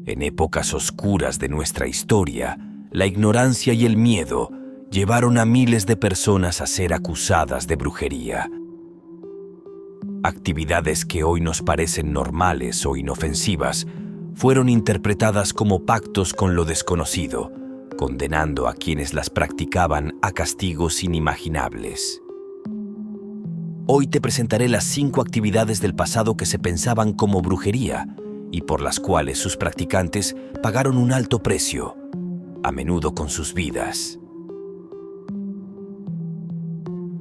En épocas oscuras de nuestra historia, la ignorancia y el miedo llevaron a miles de personas a ser acusadas de brujería. Actividades que hoy nos parecen normales o inofensivas fueron interpretadas como pactos con lo desconocido, condenando a quienes las practicaban a castigos inimaginables. Hoy te presentaré las 5 actividades del pasado que se pensaban como brujería y por las cuales sus practicantes pagaron un alto precio, a menudo con sus vidas.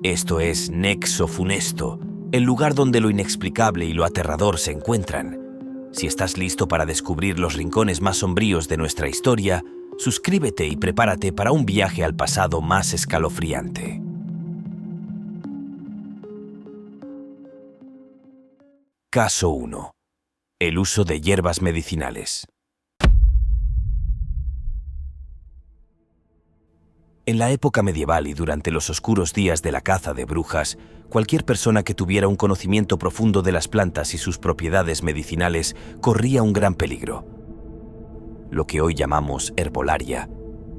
Esto es Nexo Funesto, el lugar donde lo inexplicable y lo aterrador se encuentran. Si estás listo para descubrir los rincones más sombríos de nuestra historia, suscríbete y prepárate para un viaje al pasado más escalofriante. Caso 1. El uso de hierbas medicinales. En la época medieval y durante los oscuros días de la caza de brujas, cualquier persona que tuviera un conocimiento profundo de las plantas y sus propiedades medicinales corría un gran peligro. Lo que hoy llamamos herbolaria,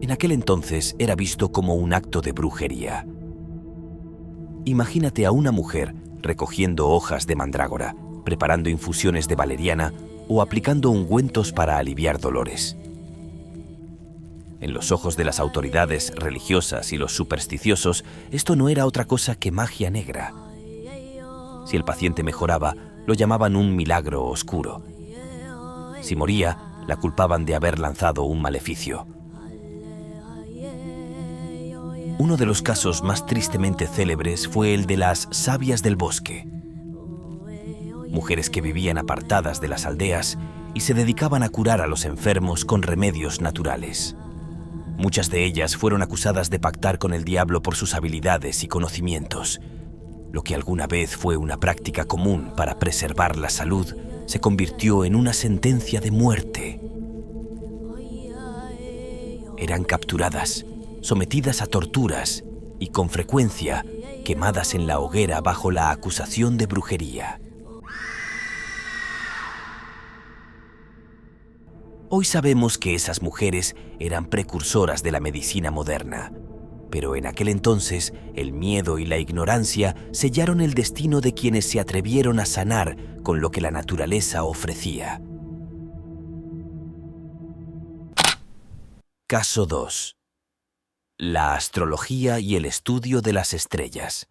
en aquel entonces era visto como un acto de brujería. Imagínate a una mujer recogiendo hojas de mandrágora, preparando infusiones de valeriana o aplicando ungüentos para aliviar dolores. En los ojos de las autoridades religiosas y los supersticiosos, esto no era otra cosa que magia negra. Si el paciente mejoraba, lo llamaban un milagro oscuro. Si moría, la culpaban de haber lanzado un maleficio. Uno de los casos más tristemente célebres fue el de las sabias del bosque. Mujeres que vivían apartadas de las aldeas y se dedicaban a curar a los enfermos con remedios naturales. Muchas de ellas fueron acusadas de pactar con el diablo por sus habilidades y conocimientos. Lo que alguna vez fue una práctica común para preservar la salud se convirtió en una sentencia de muerte. Eran capturadas, sometidas a torturas y, con frecuencia, quemadas en la hoguera bajo la acusación de brujería. Hoy sabemos que esas mujeres eran precursoras de la medicina moderna, pero en aquel entonces el miedo y la ignorancia sellaron el destino de quienes se atrevieron a sanar con lo que la naturaleza ofrecía. Caso 2. La astrología y el estudio de las estrellas.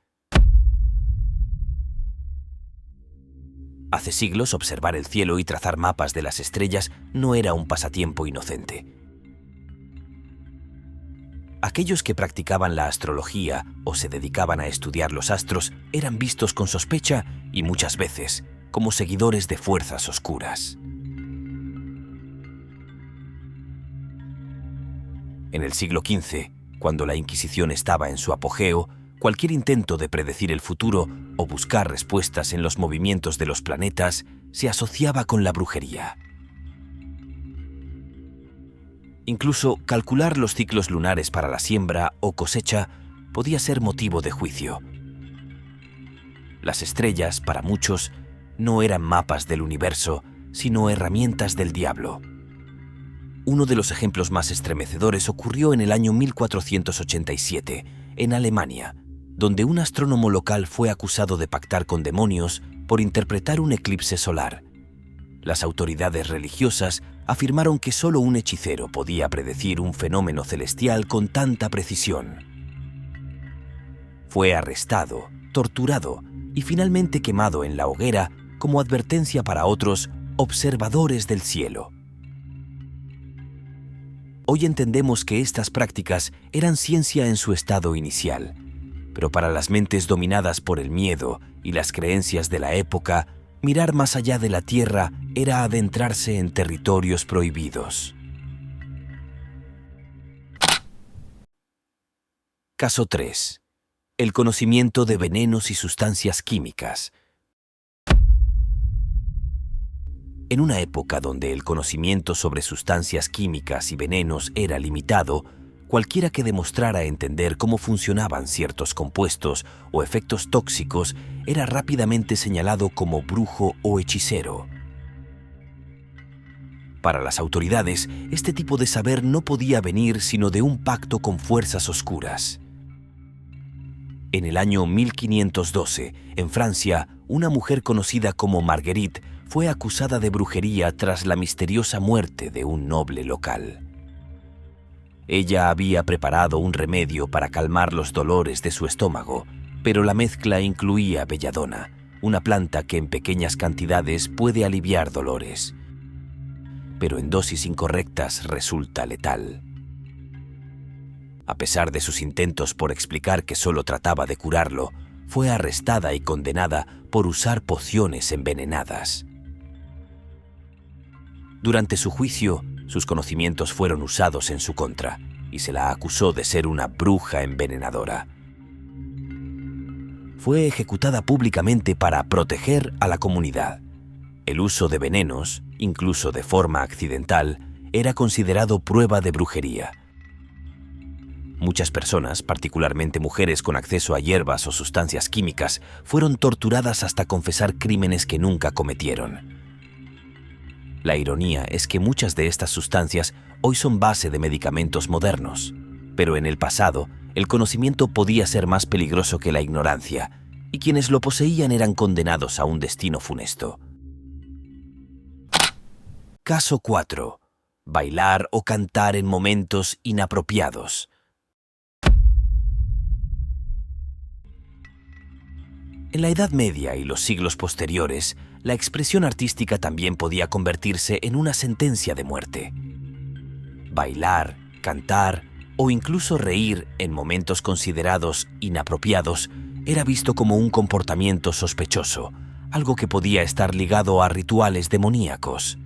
Hace siglos, observar el cielo y trazar mapas de las estrellas no era un pasatiempo inocente. Aquellos que practicaban la astrología o se dedicaban a estudiar los astros eran vistos con sospecha y muchas veces como seguidores de fuerzas oscuras. En el siglo XV, cuando la Inquisición estaba en su apogeo, cualquier intento de predecir el futuro o buscar respuestas en los movimientos de los planetas se asociaba con la brujería. Incluso calcular los ciclos lunares para la siembra o cosecha podía ser motivo de juicio. Las estrellas, para muchos, no eran mapas del universo, sino herramientas del diablo. Uno de los ejemplos más estremecedores ocurrió en el año 1487, en Alemania, donde un astrónomo local fue acusado de pactar con demonios por interpretar un eclipse solar. Las autoridades religiosas afirmaron que solo un hechicero podía predecir un fenómeno celestial con tanta precisión. Fue arrestado, torturado y finalmente quemado en la hoguera como advertencia para otros observadores del cielo. Hoy entendemos que estas prácticas eran ciencia en su estado inicial, pero para las mentes dominadas por el miedo y las creencias de la época, mirar más allá de la Tierra era adentrarse en territorios prohibidos. Caso 3. El conocimiento de venenos y sustancias químicas. En una época donde el conocimiento sobre sustancias químicas y venenos era limitado, cualquiera que demostrara entender cómo funcionaban ciertos compuestos o efectos tóxicos era rápidamente señalado como brujo o hechicero. Para las autoridades, este tipo de saber no podía venir sino de un pacto con fuerzas oscuras. En el año 1512, en Francia, una mujer conocida como Marguerite fue acusada de brujería tras la misteriosa muerte de un noble local. Ella había preparado un remedio para calmar los dolores de su estómago, pero la mezcla incluía belladona, una planta que en pequeñas cantidades puede aliviar dolores, pero en dosis incorrectas resulta letal. A pesar de sus intentos por explicar que solo trataba de curarlo, fue arrestada y condenada por usar pociones envenenadas. Durante su juicio, sus conocimientos fueron usados en su contra y se la acusó de ser una bruja envenenadora. Fue ejecutada públicamente para proteger a la comunidad. El uso de venenos, incluso de forma accidental, era considerado prueba de brujería. Muchas personas, particularmente mujeres con acceso a hierbas o sustancias químicas, fueron torturadas hasta confesar crímenes que nunca cometieron. La ironía es que muchas de estas sustancias hoy son base de medicamentos modernos, pero en el pasado el conocimiento podía ser más peligroso que la ignorancia, y quienes lo poseían eran condenados a un destino funesto. Caso 4. Bailar o cantar en momentos inapropiados. En la Edad Media y los siglos posteriores, la expresión artística también podía convertirse en una sentencia de muerte. Bailar, cantar o incluso reír en momentos considerados inapropiados era visto como un comportamiento sospechoso, algo que podía estar ligado a rituales demoníacos.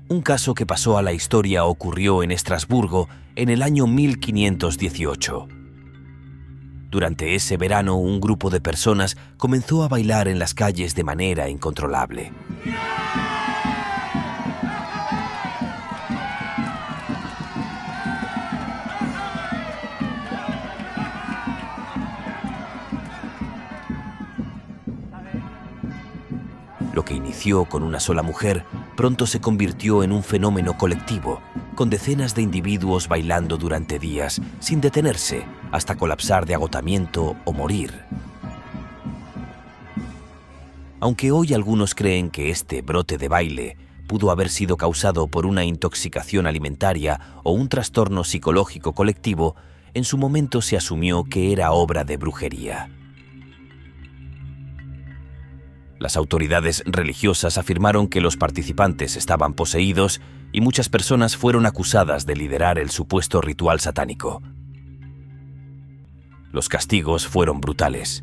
Un caso que pasó a la historia ocurrió en Estrasburgo en el año 1518. Durante ese verano, un grupo de personas comenzó a bailar en las calles de manera incontrolable. Lo que inició con una sola mujer, pronto se convirtió en un fenómeno colectivo, con decenas de individuos bailando durante días, sin detenerse, hasta colapsar de agotamiento o morir. Aunque hoy algunos creen que este brote de baile pudo haber sido causado por una intoxicación alimentaria o un trastorno psicológico colectivo, en su momento se asumió que era obra de brujería. Las autoridades religiosas afirmaron que los participantes estaban poseídos y muchas personas fueron acusadas de liderar el supuesto ritual satánico. Los castigos fueron brutales.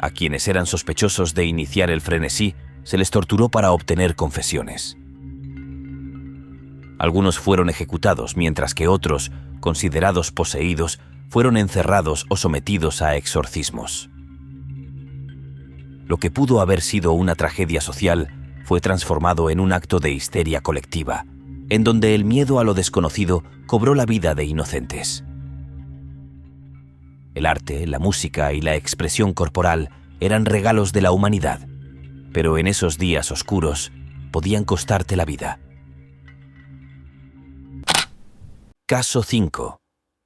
A quienes eran sospechosos de iniciar el frenesí, se les torturó para obtener confesiones. Algunos fueron ejecutados, mientras que otros, considerados poseídos, fueron encerrados o sometidos a exorcismos. Lo que pudo haber sido una tragedia social fue transformado en un acto de histeria colectiva, en donde el miedo a lo desconocido cobró la vida de inocentes. El arte, la música y la expresión corporal eran regalos de la humanidad, pero en esos días oscuros podían costarte la vida. Caso 5.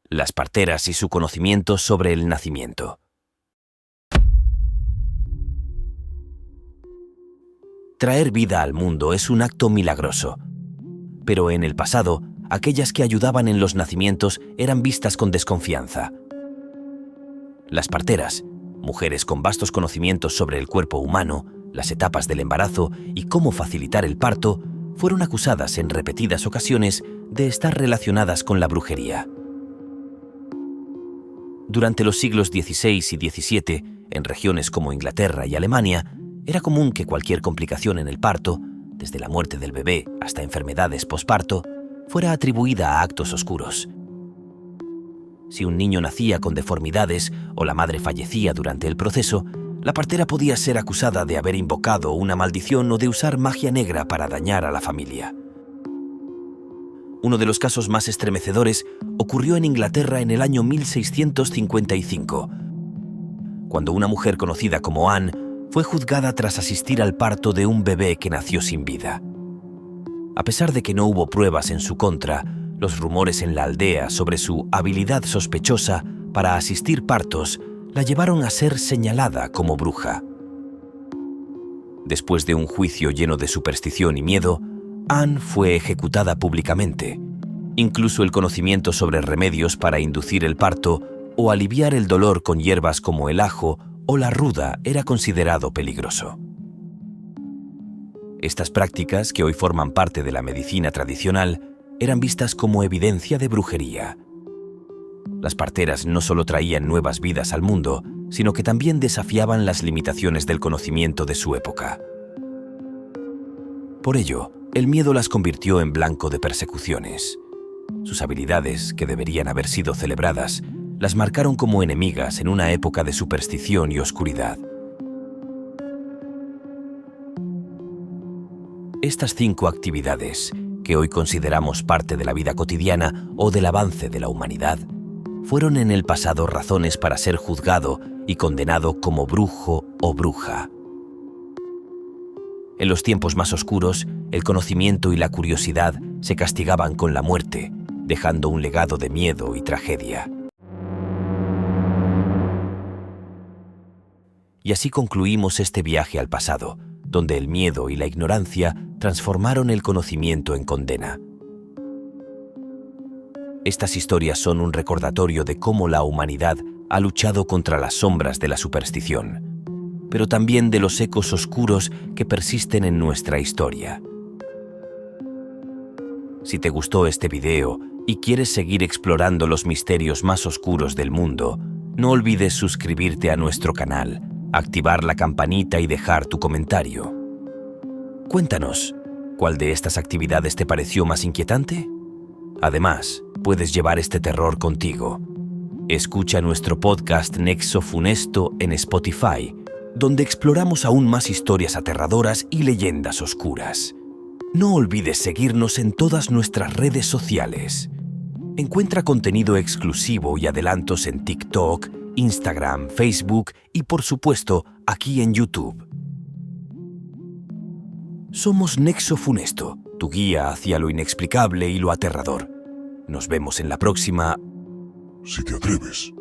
Las parteras y su conocimiento sobre el nacimiento. Traer vida al mundo es un acto milagroso, pero en el pasado, aquellas que ayudaban en los nacimientos eran vistas con desconfianza. Las parteras, mujeres con vastos conocimientos sobre el cuerpo humano, las etapas del embarazo y cómo facilitar el parto, fueron acusadas en repetidas ocasiones de estar relacionadas con la brujería. Durante los siglos XVI y XVII, en regiones como Inglaterra y Alemania, era común que cualquier complicación en el parto, desde la muerte del bebé hasta enfermedades posparto, fuera atribuida a actos oscuros. Si un niño nacía con deformidades o la madre fallecía durante el proceso, la partera podía ser acusada de haber invocado una maldición o de usar magia negra para dañar a la familia. Uno de los casos más estremecedores ocurrió en Inglaterra en el año 1655, cuando una mujer conocida como Anne fue juzgada tras asistir al parto de un bebé que nació sin vida. A pesar de que no hubo pruebas en su contra, los rumores en la aldea sobre su habilidad sospechosa para asistir partos la llevaron a ser señalada como bruja. Después de un juicio lleno de superstición y miedo, Anne fue ejecutada públicamente. Incluso el conocimiento sobre remedios para inducir el parto o aliviar el dolor con hierbas como el ajo o la ruda era considerado peligroso. Estas prácticas, que hoy forman parte de la medicina tradicional, eran vistas como evidencia de brujería. Las parteras no solo traían nuevas vidas al mundo, sino que también desafiaban las limitaciones del conocimiento de su época. Por ello, el miedo las convirtió en blanco de persecuciones. Sus habilidades, que deberían haber sido celebradas, las marcaron como enemigas en una época de superstición y oscuridad. Estas 5 actividades, que hoy consideramos parte de la vida cotidiana o del avance de la humanidad, fueron en el pasado razones para ser juzgado y condenado como brujo o bruja. En los tiempos más oscuros, el conocimiento y la curiosidad se castigaban con la muerte, dejando un legado de miedo y tragedia. Y así concluimos este viaje al pasado, donde el miedo y la ignorancia transformaron el conocimiento en condena. Estas historias son un recordatorio de cómo la humanidad ha luchado contra las sombras de la superstición, pero también de los ecos oscuros que persisten en nuestra historia. Si te gustó este video y quieres seguir explorando los misterios más oscuros del mundo, no olvides suscribirte a nuestro canal, activar la campanita y dejar tu comentario. Cuéntanos, ¿cuál de estas actividades te pareció más inquietante? Además, puedes llevar este terror contigo. Escucha nuestro podcast Nexo Funesto en Spotify, donde exploramos aún más historias aterradoras y leyendas oscuras. No olvides seguirnos en todas nuestras redes sociales. Encuentra contenido exclusivo y adelantos en TikTok, Instagram, Facebook y, por supuesto, aquí en YouTube. Somos Nexo Funesto, tu guía hacia lo inexplicable y lo aterrador. Nos vemos en la próxima. Si te atreves.